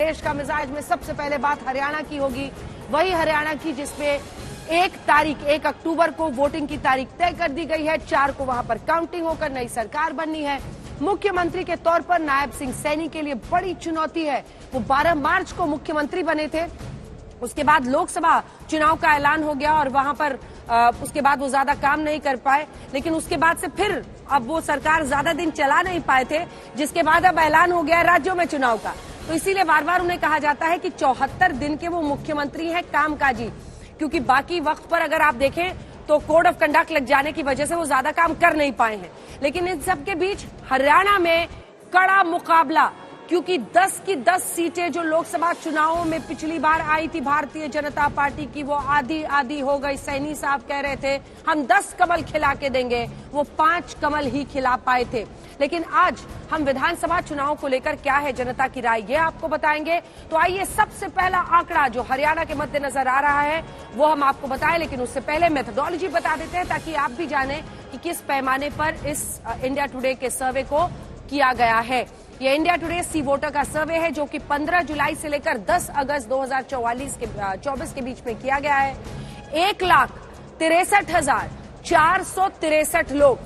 देश का मिजाज में सबसे पहले बात हरियाणा की होगी। वही हरियाणा की जिसमें 1 अक्टूबर को वोटिंग की तारीख तय कर दी गई है। 4 को वहां पर काउंटिंग होकर नई सरकार बननी है। मुख्यमंत्री के तौर पर नायब सिंह सैनी के लिए बड़ी चुनौती है। वो 12 मार्च को मुख्यमंत्री बने थे। उसके बाद लोकसभा चुनाव का ऐलान हो गया और वहां पर उसके बाद वो ज्यादा काम नहीं कर पाए, लेकिन उसके बाद से फिर अब वो सरकार ज्यादा दिन चला नहीं पाए थे, जिसके बाद अब ऐलान हो गया राज्यों में चुनाव का। तो इसीलिए बार बार उन्हें कहा जाता है कि 74 दिन के वो मुख्यमंत्री हैं कामकाजी, क्योंकि बाकी वक्त पर अगर आप देखें तो कोड ऑफ कंडक्ट लग जाने की वजह से वो ज्यादा काम कर नहीं पाए हैं। लेकिन इन सबके बीच हरियाणा में कड़ा मुकाबला, क्योंकि 10 की 10 सीटें जो लोकसभा चुनावों में पिछली बार आई थी भारतीय जनता पार्टी की, वो आधी आधी हो गई। सैनी साहब कह रहे थे हम 10 कमल खिला के देंगे, वो 5 कमल ही खिला पाए थे। लेकिन आज हम विधानसभा चुनाव को लेकर क्या है जनता की राय, ये आपको बताएंगे। तो आइए सबसे पहला आंकड़ा जो हरियाणा के मद्देनजर आ रहा है वो हम आपको बताएं, लेकिन उससे पहले मेथोडोलॉजी बता देते हैं ताकि आप भी जानें कि किस पैमाने पर इस इंडिया टुडे के सर्वे को किया गया है। ये इंडिया टुडे सी वोटर का सर्वे है जो कि 15 जुलाई से लेकर 10 अगस्त 2024 के बीच में किया गया है। 1,63,463 लोग,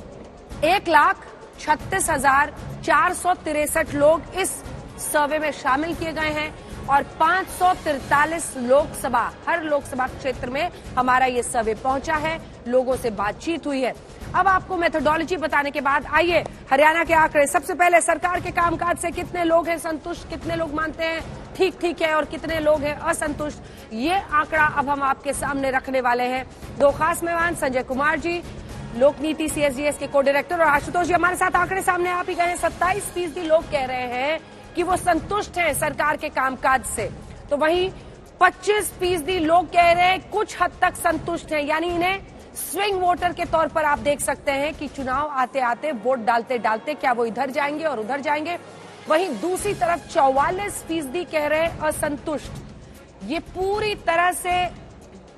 1,36,463 लोग इस सर्वे में शामिल किए गए हैं और 543 लोकसभा, हर लोकसभा क्षेत्र में हमारा ये सर्वे पहुंचा है, लोगों से बातचीत हुई है। अब आपको मेथोडोलॉजी बताने के बाद आइए हरियाणा के आंकड़े। सबसे पहले सरकार के कामकाज से कितने लोग हैं संतुष्ट, कितने लोग मानते हैं ठीक ठीक है और कितने लोग हैं असंतुष्ट, ये आंकड़ा अब हम आपके सामने रखने वाले हैं। 2 खास मेहमान संजय कुमार जी, लोक नीति CSDS के को डायरेक्टर, और आशुतोष जी हमारे साथ। आंकड़े सामने आप ही गए हैं। 27% लोग कह रहे हैं कि वो संतुष्ट हैं सरकार के कामकाज से, तो वहीं 25% लोग कह रहे हैं कुछ हद तक संतुष्ट हैं, यानी इन्हें स्विंग वोटर के तौर पर आप देख सकते हैं कि चुनाव आते आते वोट डालते डालते क्या वो इधर जाएंगे और उधर जाएंगे। वहीं दूसरी तरफ 44% कह रहे हैं असंतुष्ट। ये पूरी तरह से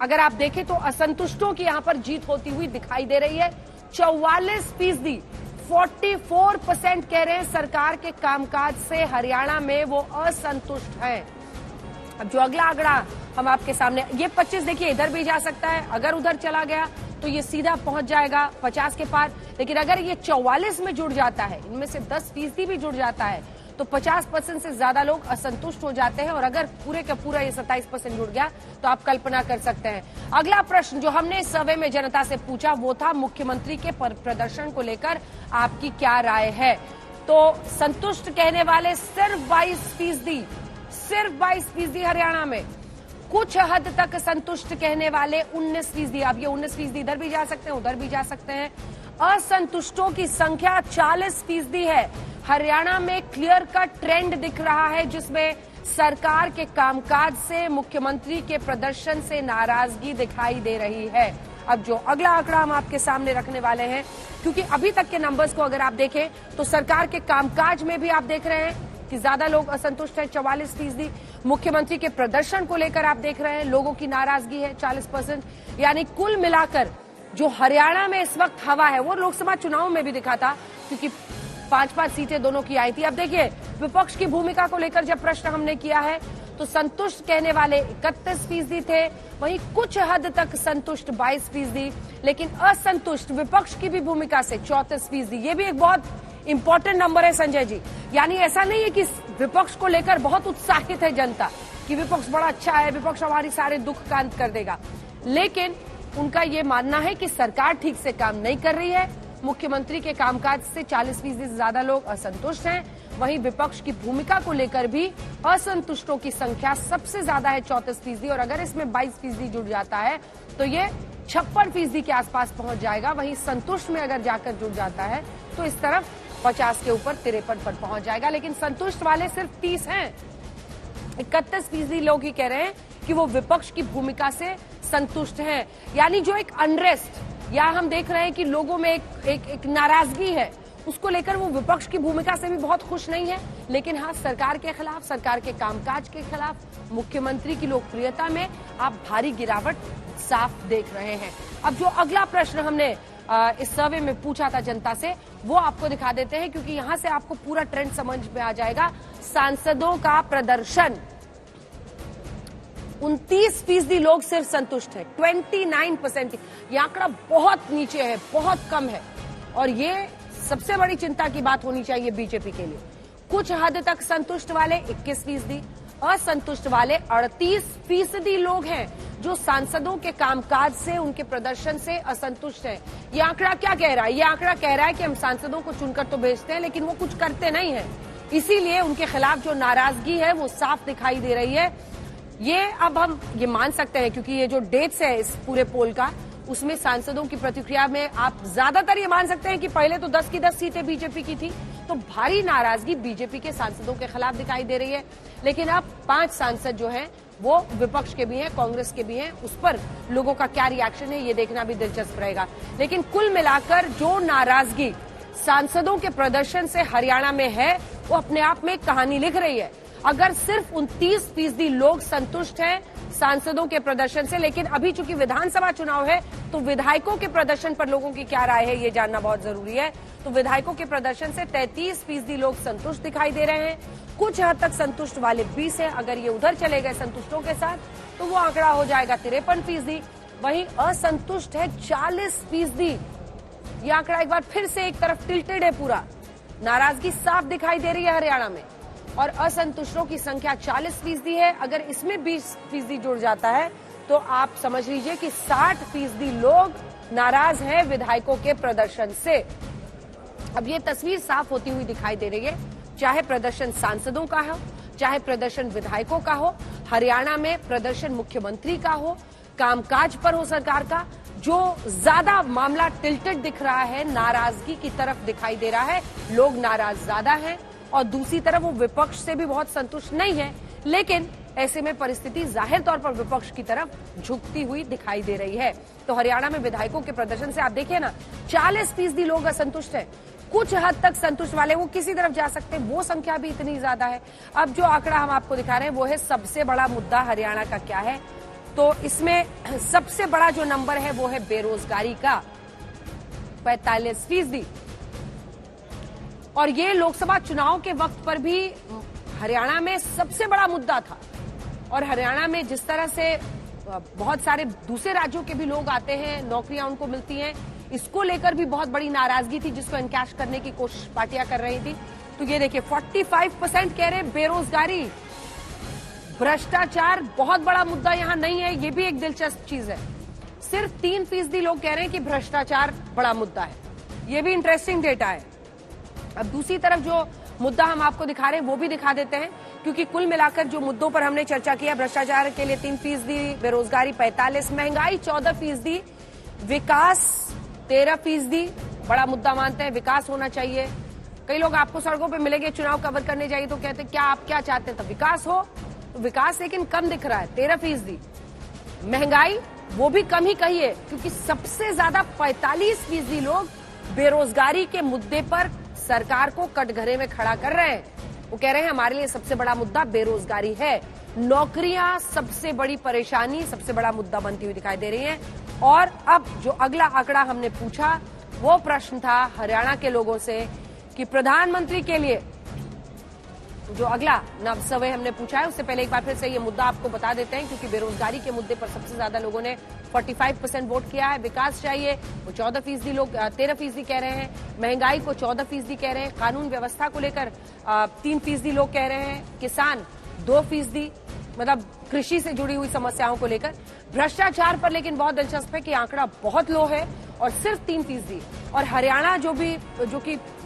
अगर आप देखें तो असंतुष्टों की यहां पर जीत होती हुई दिखाई दे रही है। 44%, 44% कह रहे हैं सरकार के कामकाज से हरियाणा में वो असंतुष्ट हैं। अब जो अगला आंकड़ा हम आपके सामने, ये 25 देखिए इधर भी जा सकता है, अगर उधर चला गया तो ये सीधा पहुंच जाएगा 50 के पार। लेकिन अगर ये 44 में जुड़ जाता है, इनमें से 10% भी जुड़ जाता है, तो 50% से ज्यादा लोग असंतुष्ट हो जाते हैं। और अगर पूरे का पूरा ये 27% जुड़ गया तो आप कल्पना कर सकते हैं। अगला प्रश्न जो हमने इस सर्वे में जनता से पूछा वो था मुख्यमंत्री के प्रदर्शन को लेकर आपकी क्या राय है। तो संतुष्ट कहने वाले सिर्फ 22% हरियाणा में, कुछ हद तक संतुष्ट कहने वाले 19%। अब ये 19% इधर भी जा सकते हैं उधर भी जा सकते हैं। असंतुष्टों की संख्या 40% है। हरियाणा में क्लियर कट ट्रेंड दिख रहा है जिसमें सरकार के कामकाज से, मुख्यमंत्री के प्रदर्शन से नाराजगी दिखाई दे रही है। अब जो अगला आंकड़ा हम आपके सामने रखने वाले हैं, क्योंकि अभी तक के नंबर्स को अगर आप देखें तो सरकार के कामकाज में भी आप देख रहे हैं कि ज्यादा लोग असंतुष्ट हैं 44%। मुख्यमंत्री के प्रदर्शन को लेकर आप देख रहे हैं लोगों की नाराजगी है 40%। यानी कुल मिलाकर जो हरियाणा में इस वक्त हवा है वो लोकसभा चुनाव में भी दिखा था, क्योंकि 5-5 सीटें दोनों की आई थी। अब देखिए विपक्ष की भूमिका को लेकर जब प्रश्न हमने किया है तो संतुष्ट कहने वाले 31% थे, वहीं कुछ हद तक संतुष्ट 22%, लेकिन असंतुष्ट विपक्ष की भी भूमिका से 34%। ये भी एक बहुत इंपॉर्टेंट नंबर है संजय जी। यानी ऐसा नहीं है कि विपक्ष को लेकर बहुत उत्साहित है जनता कि विपक्ष बड़ा अच्छा है, विपक्ष हमारी सारे दुख का अंत कर देगा, लेकिन उनका ये मानना है कि सरकार ठीक से काम नहीं कर रही है। मुख्यमंत्री के कामकाज से 40% से ज्यादा लोग असंतुष्ट हैं। वहीं विपक्ष की भूमिका को लेकर भी असंतुष्टों की संख्या सबसे ज्यादा है 34%, और अगर इसमें 22% जुड़ जाता है तो ये 56% के आसपास पहुंच जाएगा। वहीं संतुष्ट में अगर जाकर जुड़ जाता है तो इस तरफ 50 के ऊपर 53 पर पहुंच जाएगा। लेकिन संतुष्ट वाले सिर्फ 30 हैं। 31% लोग ही कह रहे हैं कि वो विपक्ष की भूमिका से संतुष्ट हैं। यानी जो एक अनरेस्ट या हम देख रहे हैं कि लोगों में एक नाराजगी है, उसको लेकर वो विपक्ष की भूमिका से भी बहुत खुश नहीं है। लेकिन हाँ, सरकार के खिलाफ, सरकार के कामकाज के खिलाफ, मुख्यमंत्री की लोकप्रियता में आप भारी गिरावट साफ देख रहे हैं। अब जो अगला प्रश्न हमने इस सर्वे में पूछा था जनता से, वो आपको दिखा देते हैं, क्योंकि यहां से आपको पूरा ट्रेंड समझ में आ जाएगा। सांसदों का प्रदर्शन 29% लोग सिर्फ संतुष्ट है, 29%। ये आंकड़ा बहुत नीचे है, बहुत कम है, और ये सबसे बड़ी चिंता की बात होनी चाहिए बीजेपी के लिए। कुछ हद तक संतुष्ट वाले 21%, असंतुष्ट वाले 38% लोग हैं जो सांसदों के कामकाज से, उनके प्रदर्शन से असंतुष्ट हैं। ये आंकड़ा क्या कह रहा है? ये आंकड़ा कह रहा है कि हम सांसदों को चुनकर तो भेजते हैं, लेकिन वो कुछ करते नहीं हैं, इसीलिए उनके खिलाफ जो नाराजगी है वो साफ दिखाई दे रही है। ये अब हम ये मान सकते हैं, क्योंकि ये जो डेट्स है इस पूरे पोल का, उसमें सांसदों की प्रतिक्रिया में आप ज्यादातर ये मान सकते हैं कि पहले तो 10 की 10 सीटें बीजेपी की थी, तो भारी नाराजगी बीजेपी के सांसदों के खिलाफ दिखाई दे रही है। लेकिन अब 5 सांसद जो हैं वो विपक्ष के भी हैं, कांग्रेस के भी हैं, उस पर लोगों का क्या रिएक्शन है ये देखना भी दिलचस्प रहेगा। लेकिन कुल मिलाकर जो नाराजगी सांसदों के प्रदर्शन से हरियाणा में है, वो अपने आप में एक कहानी लिख रही है। अगर सिर्फ 29% लोग संतुष्ट हैं सांसदों के प्रदर्शन से, लेकिन अभी चूंकि विधानसभा चुनाव है तो विधायकों के प्रदर्शन पर लोगों की क्या राय है ये जानना बहुत जरूरी है। तो विधायकों के प्रदर्शन से 33% लोग संतुष्ट दिखाई दे रहे हैं, कुछ हद तक संतुष्ट वाले 20 हैं। अगर ये उधर चले गए संतुष्टों के साथ तो वो आंकड़ा हो जाएगा 53%। वहीं असंतुष्ट है 40%। ये आंकड़ा एक बार फिर से एक तरफ टिल्टेड है, पूरा नाराजगी साफ दिखाई दे रही है हरियाणा में, और असंतुष्टों की संख्या 40% है। अगर इसमें 20% जुड़ जाता है तो आप समझ लीजिए कि 60% लोग नाराज हैं विधायकों के प्रदर्शन से। अब ये तस्वीर साफ होती हुई दिखाई दे रही है, चाहे प्रदर्शन सांसदों का हो, चाहे प्रदर्शन विधायकों का हो, हरियाणा में प्रदर्शन मुख्यमंत्री का हो, कामकाज पर हो सरकार का, जो ज्यादा मामला टिल्टेड दिख रहा है, नाराजगी की तरफ दिखाई दे रहा है, लोग नाराज ज्यादा हैं, और दूसरी तरफ वो विपक्ष से भी बहुत संतुष्ट नहीं है। लेकिन ऐसे में परिस्थिति जाहिर तौर पर विपक्ष की तरफ झुकती हुई दिखाई दे रही है। तो हरियाणा में विधायकों के प्रदर्शन से आप देखिए ना, 40% लोग असंतुष्ट हैं, कुछ हद तक संतुष्ट वाले वो किसी तरफ जा सकते हैं, वो संख्या भी इतनी ज्यादा है। अब जो आंकड़ा हम आपको दिखा रहे हैं वो है सबसे बड़ा मुद्दा हरियाणा का क्या है। तो इसमें सबसे बड़ा जो नंबर है वो है बेरोजगारी का 45%। और ये लोकसभा चुनाव के वक्त पर भी हरियाणा में सबसे बड़ा मुद्दा था, और हरियाणा में जिस तरह से बहुत सारे दूसरे राज्यों के भी लोग आते हैं, नौकरियां उनको मिलती हैं, इसको लेकर भी बहुत बड़ी नाराजगी थी, जिसको एनकैश करने की कोशिश पार्टियां कर रही थी। तो ये देखिए 45% कह रहे हैं बेरोजगारी। भ्रष्टाचार बहुत बड़ा मुद्दा यहां नहीं है, ये भी एक दिलचस्प चीज है। सिर्फ 3% लोग कह रहे हैं कि भ्रष्टाचार बड़ा मुद्दा है, ये भी इंटरेस्टिंग डेटा है। अब दूसरी तरफ जो मुद्दा हम आपको दिखा रहे हैं वो भी दिखा देते हैं, क्योंकि कुल मिलाकर जो मुद्दों पर हमने चर्चा किया, भ्रष्टाचार के लिए 3%, बेरोजगारी 45%, महंगाई 14%, विकास 13%। बड़ा मुद्दा मानते हैं, विकास होना चाहिए। कई लोग आपको सड़कों पे मिलेंगे, चुनाव कवर करने जाइए तो कहते हैं क्या आप क्या चाहते हैं, तो विकास हो, तो विकास लेकिन कम दिख रहा है 13%। महंगाई वो भी कम ही कहिए, क्योंकि सबसे ज्यादा 45% लोग बेरोजगारी के मुद्दे पर सरकार को कटघरे में खड़ा कर रहे हैं। वो कह रहे हैं हमारे लिए सबसे बड़ा मुद्दा बेरोजगारी है। नौकरियां सबसे बड़ी परेशानी, सबसे बड़ा मुद्दा बनती हुई दिखाई दे रही है। और अब जो अगला आंकड़ा हमने पूछा वो प्रश्न था हरियाणा के लोगों से कि प्रधानमंत्री के लिए जो अगला नव सर्वे हमने पूछा है, उससे पहले एक बार फिर से ये मुद्दा आपको बता देते हैं, क्योंकि बेरोजगारी के मुद्दे पर सबसे ज्यादा लोगों ने 45% वोट किया है। विकास चाहिए वो 14% लोग, 13% कह रहे हैं। महंगाई को 14% कह रहे हैं। कानून व्यवस्था को लेकर 3% लोग कह रहे हैं। किसान 2%, मतलब कृषि से जुड़ी हुई समस्याओं को लेकर। भ्रष्टाचार पर लेकिन बहुत दिलचस्प है कि आंकड़ा बहुत लो है और सिर्फ 3%। और हरियाणा जो कि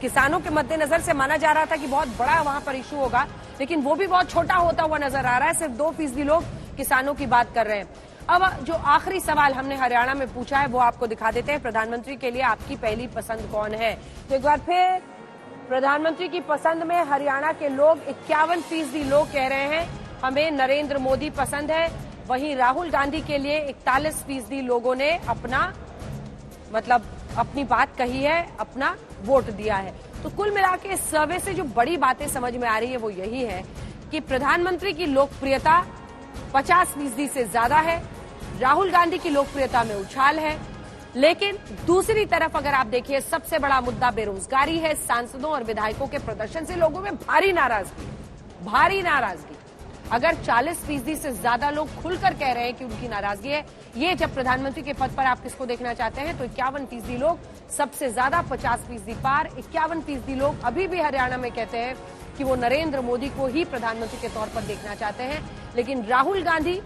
किसानों के मद्देनजर से माना जा रहा था कि बहुत बड़ा वहां पर इशू होगा, लेकिन वो भी बहुत छोटा होता हुआ नजर आ रहा है। सिर्फ 2% लोग किसानों की बात कर रहे हैं। अब जो आखिरी सवाल हमने हरियाणा में पूछा है वो आपको दिखा देते हैं। प्रधानमंत्री के लिए आपकी पहली पसंद कौन है? तो एक बार फिर प्रधानमंत्री की पसंद में हरियाणा के लोग 51% लोग कह रहे हैं हमें नरेंद्र मोदी पसंद है। वहीं राहुल गांधी के लिए 41% लोगों ने अपनी बात कही है, अपना वोट दिया है। तो कुल मिलाकर इस सर्वे से जो बड़ी बातें समझ में आ रही है वो यही है कि प्रधानमंत्री की लोकप्रियता 50% से ज्यादा है। राहुल गांधी की लोकप्रियता में उछाल है। लेकिन दूसरी तरफ अगर आप देखिए, सबसे बड़ा मुद्दा बेरोजगारी है। सांसदों और विधायकों के प्रदर्शन से लोगों में भारी नाराजगी। अगर 40% से ज्यादा लोग खुलकर कह रहे हैं कि उनकी नाराजगी है, ये जब प्रधानमंत्री के पद पर आप किसको देखना चाहते हैं, तो 51% लोग सबसे ज्यादा, 50% पार, 51% लोग अभी भी हरियाणा में कहते हैं कि वो नरेंद्र मोदी को ही प्रधानमंत्री के तौर पर देखना चाहते हैं। लेकिन राहुल गांधी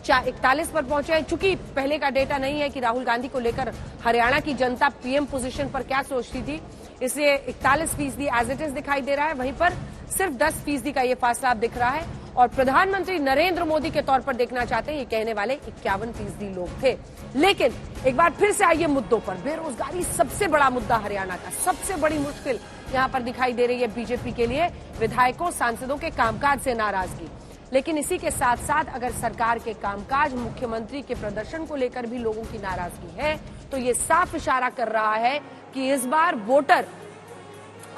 41 पर पहुंचे हैं। चूंकि पहले का डेटा नहीं है कि राहुल गांधी को लेकर हरियाणा की जनता पीएम पोजीशन पर क्या सोचती थी, इसलिए 41% एज इट इज दिखाई दे रहा है। वहीं पर सिर्फ 10% का ये फासला अब दिख रहा है और प्रधानमंत्री नरेंद्र मोदी के तौर पर देखना चाहते हैं, ये कहने वाले 51% लोग थे। लेकिन एक बार फिर से आइए मुद्दों पर। बेरोजगारी सबसे बड़ा मुद्दा हरियाणा का, सबसे बड़ी मुश्किल यहां पर दिखाई दे रही है बीजेपी के लिए। विधायकों, सांसदों के कामकाज से नाराजगी, लेकिन इसी के साथ साथ अगर सरकार के कामकाज, मुख्यमंत्री के प्रदर्शन को लेकर भी लोगों की नाराजगी है, तो ये साफ इशारा कर रहा है कि इस बार वोटर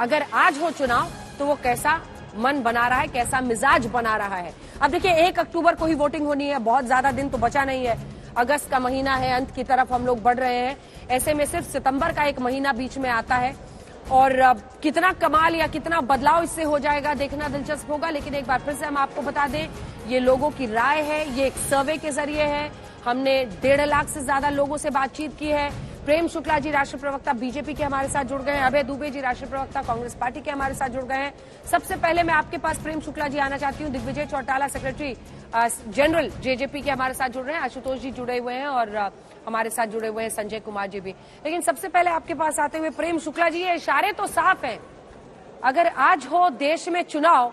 अगर आज हो चुनाव तो वो कैसा मन बना रहा है, कैसा मिजाज बना रहा है। अब देखिए 1 अक्टूबर को ही वोटिंग होनी है, बहुत ज्यादा दिन तो बचा नहीं है। अगस्त का महीना है, अंत की तरफ हम लोग बढ़ रहे हैं। ऐसे में सिर्फ सितंबर का एक महीना बीच में आता है और कितना कमाल या कितना बदलाव इससे हो जाएगा देखना दिलचस्प होगा। लेकिन एक बार फिर से हम आपको बता दें, ये लोगों की राय है, ये एक सर्वे के जरिए है। हमने 1.5 लाख से ज्यादा लोगों से बातचीत की है। प्रेम शुक्ला जी राष्ट्रीय प्रवक्ता बीजेपी के हमारे साथ जुड़ गए हैं, अभय दुबे जी राष्ट्रीय प्रवक्ता कांग्रेस पार्टी के हमारे साथ जुड़ गए हैं। सबसे पहले मैं आपके पास प्रेम शुक्ला जी आना चाहती हूँ। Digvijay Chautala secretary general JJP के हमारे साथ जुड़ रहे हैं, आशुतोष जी जुड़े हुए हैं और हमारे साथ जुड़े हुए हैं संजय कुमार जी भी। लेकिन सबसे पहले आपके पास आते हुए प्रेम शुक्ला जी, ये इशारे तो साफ हैं, अगर आज हो देश में चुनाव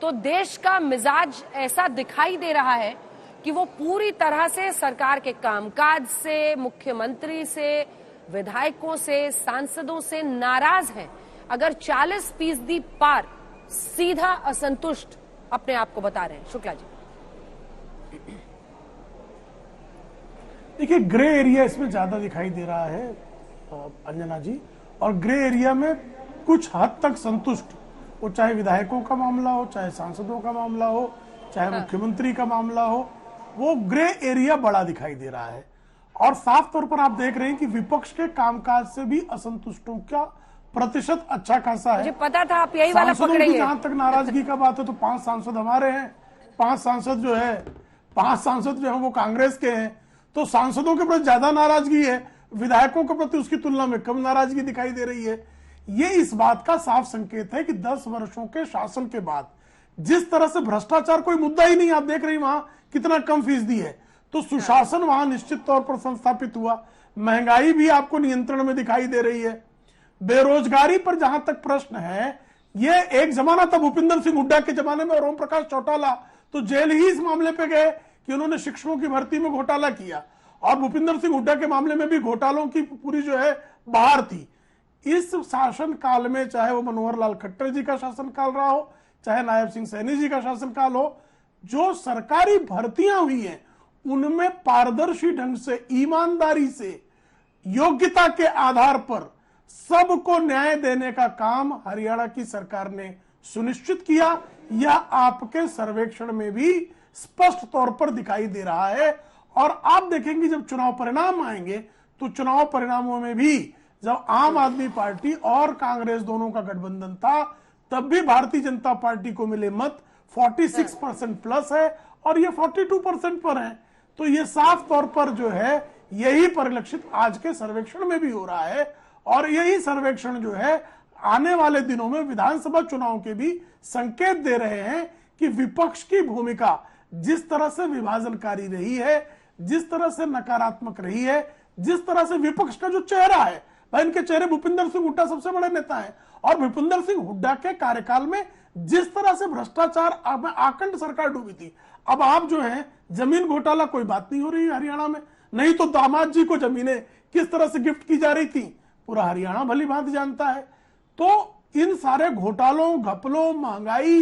तो देश का मिजाज ऐसा दिखाई दे रहा है कि वो पूरी तरह से सरकार के कामकाज से, मुख्यमंत्री से, विधायकों से, सांसदों से नाराज हैं। अगर 40% पार, सीधा असंतुष्ट अपने आप को बता रहे हैं। शुक्ला जी देखिए, ग्रे एरिया इसमें ज्यादा दिखाई दे रहा है अंजना जी, और ग्रे एरिया में कुछ हद तक संतुष्ट, वो चाहे विधायकों का मामला हो, चाहे सांसदों का मामला हो, चाहे मुख्यमंत्री का मामला हो, वो ग्रे एरिया बड़ा दिखाई दे रहा है। और साफ तौर पर आप देख रहे हैं कि विपक्ष के कामकाज से भी असंतुष्टों का प्रतिशत अच्छा खासा है। मुझे पता था आप यही वाला पकड़ेंगे। जहां तक नाराजगी का बात है तो 5 सांसद हमारे हैं, 5 सांसद जो है वो कांग्रेस के हैं, तो सांसदों के प्रति ज्यादा नाराजगी है, विधायकों के प्रति उसकी तुलना में कम नाराजगी दिखाई दे रही है। ये इस बात का साफ संकेत है कि 10 वर्षों के शासन के बाद जिस तरह से भ्रष्टाचार कोई मुद्दा ही नहीं, आप देख रहे हैं वहां कितना कम फीसदी है, तो सुशासन वहां निश्चित तौर पर संस्थापित हुआ। महंगाई भी आपको नियंत्रण में दिखाई दे रही है। बेरोजगारी पर जहां तक प्रश्न है, ये एक जमाना था भूपिंदर सिंह हुड्डा के जमाने में, और ओम प्रकाश चौटाला तो जेल ही इस मामले पे गए कि उन्होंने शिक्षकों की भर्ती में घोटाला किया, और भूपिंदर सिंह हुड्डा के मामले में भी घोटालों की पूरी जो है बहार थी। इस शासन काल में चाहे वो मनोहर लाल खट्टर जी का शासनकाल रहा हो, चाहे नायब सिंह सैनी जी का शासनकाल हो, जो सरकारी भर्तियां हुई हैं उनमें पारदर्शी ढंग से, ईमानदारी से, योग्यता के आधार पर सबको न्याय देने का काम हरियाणा की सरकार ने सुनिश्चित किया। यह आपके सर्वेक्षण में भी स्पष्ट तौर पर दिखाई दे रहा है। और आप देखेंगे जब चुनाव परिणाम आएंगे तो चुनाव परिणामों में भी जब आम आदमी पार्टी और कांग्रेस दोनों का गठबंधन था, तब भी भारतीय जनता पार्टी को मिले मत 46% प्लस है और ये 42% पर है। तो ये साफ तौर पर जो है यही परिलक्षित आज के सर्वेक्षण में भी हो रहा है, और यही सर्वेक्षण जो है आने वाले दिनों में विधानसभा चुनाव के भी संकेत दे रहे हैं कि विपक्ष की भूमिका जिस तरह से विभाजनकारी रही है, जिस तरह से नकारात्मक रही है, जिस तरह से विपक्ष का जो चेहरा है, भाई इनके चेहरे भूपिंदर सिंह हुड्डा सबसे बड़े नेता हैं, और भूपिंदर सिंह हुड्डा के कार्यकाल में जिस तरह से भ्रष्टाचार में आकंठ सरकार डूबी थी, अब आप जो है जमीन घोटाला कोई बात नहीं हो रही है हरियाणा में, नहीं तो दामाद जी को जमीनें किस तरह से गिफ्ट की जा रही थी पूरा हरियाणा भली भांति जानता है। तो इन सारे घोटालों, घपलों, महंगाई,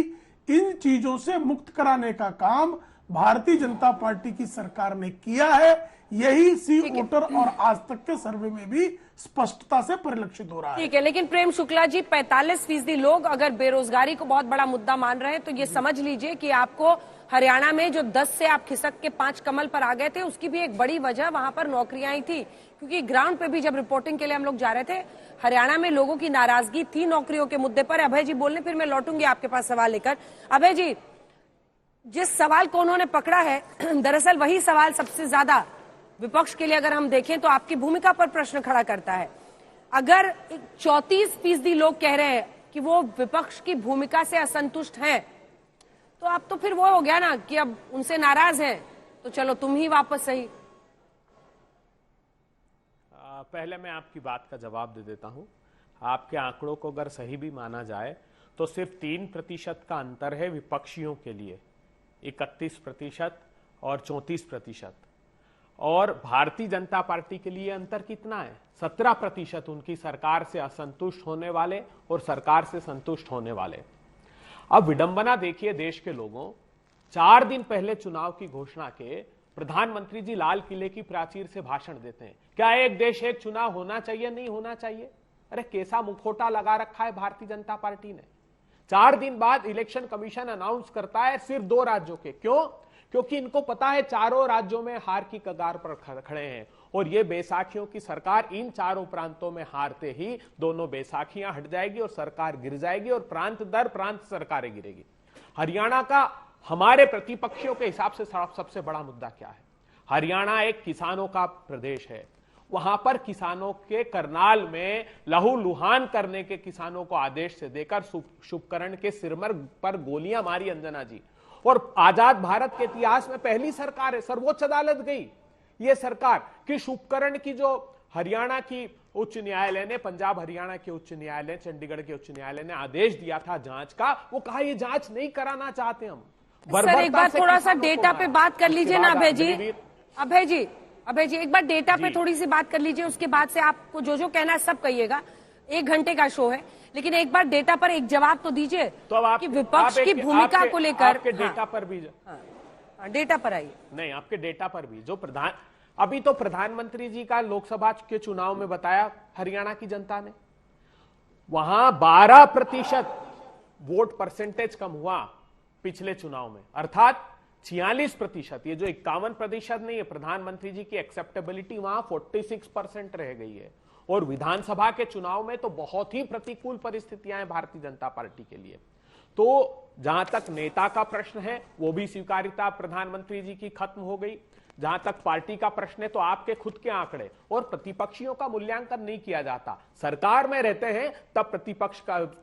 इन चीजों से मुक्त कराने का काम भारतीय जनता पार्टी की सरकार ने किया है। यही सी वोटर और आज तक के सर्वे में भी स्पष्टता से परिलक्षित हो रहा है। ठीक है, लेकिन प्रेम शुक्ला जी 45% लोग अगर बेरोजगारी को बहुत बड़ा मुद्दा मान रहे हैं, तो ये समझ लीजिए कि आपको हरियाणा में जो 10 से आप खिसक के 5 कमल पर आ गए थे, उसकी भी एक बड़ी वजह वहां पर नौकरियां ही थी। क्योंकि ग्राउंड पे भी जब रिपोर्टिंग के लिए हम लोग जा रहे थे, हरियाणा में लोगों की नाराजगी थी नौकरियों के मुद्दे पर। अभय जी बोलने, फिर मैं लौटूंगी आपके पास सवाल लेकर। अभय जी, जिस सवाल को उन्होंने पकड़ा है दरअसल वही सवाल सबसे ज्यादा विपक्ष के लिए अगर हम देखें तो आपकी भूमिका पर प्रश्न खड़ा करता है। अगर 34% लोग कह रहे हैं कि वो विपक्ष की भूमिका से असंतुष्ट हैं, तो अब तो फिर वो हो गया ना कि अब उनसे नाराज हैं तो चलो तुम ही वापस सही। पहले मैं आपकी बात का जवाब दे देता हूं। आपके आंकड़ों को अगर सही भी माना जाए तो सिर्फ 3% का अंतर है विपक्षियों के लिए, 31% और 34%। और भारतीय जनता पार्टी के लिए अंतर कितना है? 17% उनकी सरकार से असंतुष्ट होने वाले और सरकार से संतुष्ट होने वाले। अब विडंबना देखिए देश के लोगों, 4 दिन पहले चुनाव की घोषणा के प्रधानमंत्री जी लाल किले की प्राचीर से भाषण देते हैं, क्या एक देश एक चुनाव होना चाहिए, नहीं होना चाहिए? अरे कैसा मुखौटा लगा रखा है भारतीय जनता पार्टी ने। 4 दिन बाद इलेक्शन कमीशन अनाउंस करता है सिर्फ 2 राज्यों के। क्यों? क्योंकि इनको पता है चारों राज्यों में हार की कगार पर खड़े हैं और ये बैसाखियों की सरकार, इन चारों प्रांतों में हारते ही दोनों बैसाखियां हट जाएगी और सरकार गिर जाएगी और प्रांत दर प्रांत सरकारें गिरेगी। हरियाणा का हमारे प्रतिपक्षियों के हिसाब से सबसे बड़ा मुद्दा क्या है? हरियाणा एक किसानों का प्रदेश है। वहां पर किसानों के करनाल में लहू लुहान करने के किसानों को आदेश से देकर शुभकरण के सिरमर पर गोलियां मारी अंजना जी। और आजाद भारत के इतिहास में पहली सरकार है, सर्वोच्च अदालत गई यह सरकार कि शुभकरण की जो हरियाणा की उच्च न्यायालय ने, पंजाब हरियाणा के उच्च न्यायालय, चंडीगढ़ के उच्च न्यायालय ने आदेश दिया था जांच का, वो कहा ये जांच नहीं कराना चाहते हम। सर एक बार थोड़ा सा डेटा पे बात कर लीजिए ना अभय जी। अभय जी एक बार डेटा पे थोड़ी सी बात कर लीजिए, उसके बाद से आपको जो जो कहना है सब कहिएगा। 1 घंटे का शो है, लेकिन एक बार डेटा पर एक जवाब तो दीजिए तो अब कि विपक्ष की भूमिका को लेकर डेटा पर भी डेटा पर आइए। नहीं, आपके डेटा पर भी जो अभी तो प्रधानमंत्री जी का लोकसभा के चुनाव में बताया हरियाणा की जनता ने, वहां 12% वोट परसेंटेज कम हुआ पिछले चुनाव में, अर्थात 46%। ये जो 51% नहीं है, प्रधानमंत्री जी की एक्सेप्टेबिलिटी वहां 46% रह गई है। और विधानसभा के चुनाव में तो बहुत ही प्रतिकूल परिस्थितियां हैं भारतीय जनता पार्टी के लिए। तो जहां तक नेता का प्रश्न है वो भी स्वीकार्यता प्रधानमंत्री जी की खत्म हो गई। जहां तक पार्टी का प्रश्न है तो आपके खुद के आंकड़े और प्रतिपक्षियों का मूल्यांकन नहीं किया जाता। सरकार में रहते हैं तब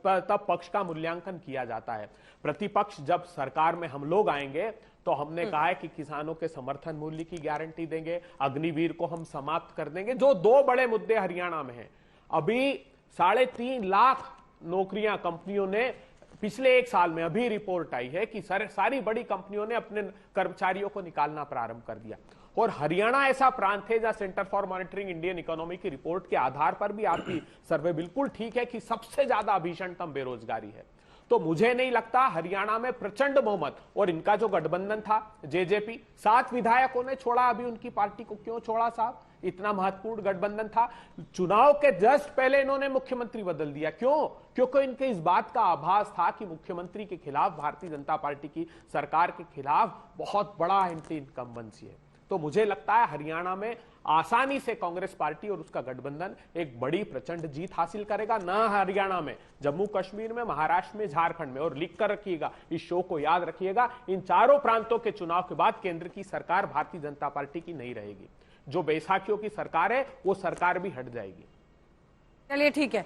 तब पक्ष का मूल्यांकन किया जाता है। प्रतिपक्ष जब सरकार में हम लोग आएंगे तो हमने कहा है कि किसानों के समर्थन मूल्य की गारंटी देंगे, अग्निवीर को हम समाप्त कर देंगे, जो 2 बड़े मुद्दे हरियाणा में हैं। अभी 3.5 लाख नौकरियां कंपनियों ने पिछले 1 साल में, अभी रिपोर्ट आई है कि सारी बड़ी कंपनियों ने अपने कर्मचारियों को निकालना प्रारंभ कर दिया। और हरियाणा ऐसा प्रांत है जहां centre for monitoring Indian economy की रिपोर्ट के आधार पर भी आपकी सर्वे बिल्कुल ठीक है कि सबसे ज्यादा भीषणतम बेरोजगारी है। तो मुझे नहीं लगता हरियाणा में प्रचंड बहुमत, और इनका जो गठबंधन था जेजेपी, 7 विधायकों ने छोड़ा। अभी उनकी पार्टी को क्यों छोड़ा साहब? इतना महत्वपूर्ण गठबंधन था। चुनाव के जस्ट पहले इन्होंने मुख्यमंत्री बदल दिया। क्यों? क्योंकि इनके इस बात का आभास था कि मुख्यमंत्री के खिलाफ, भारतीय जनता पार्टी की सरकार के खिलाफ बहुत बड़ा एंटी इनकम्बेंसी है। तो मुझे लगता है हरियाणा में आसानी से कांग्रेस पार्टी और उसका गठबंधन एक बड़ी प्रचंड जीत हासिल करेगा। न हरियाणा में, जम्मू कश्मीर में, महाराष्ट्र में, झारखंड में। और लिख कर रखिएगा, इस शो को याद रखिएगा, इन चारों प्रांतों के चुनाव के बाद केंद्र की सरकार भारतीय जनता पार्टी की नहीं रहेगी। जो बैसाखियों की सरकार है वो सरकार भी हट जाएगी। चलिए ठीक है।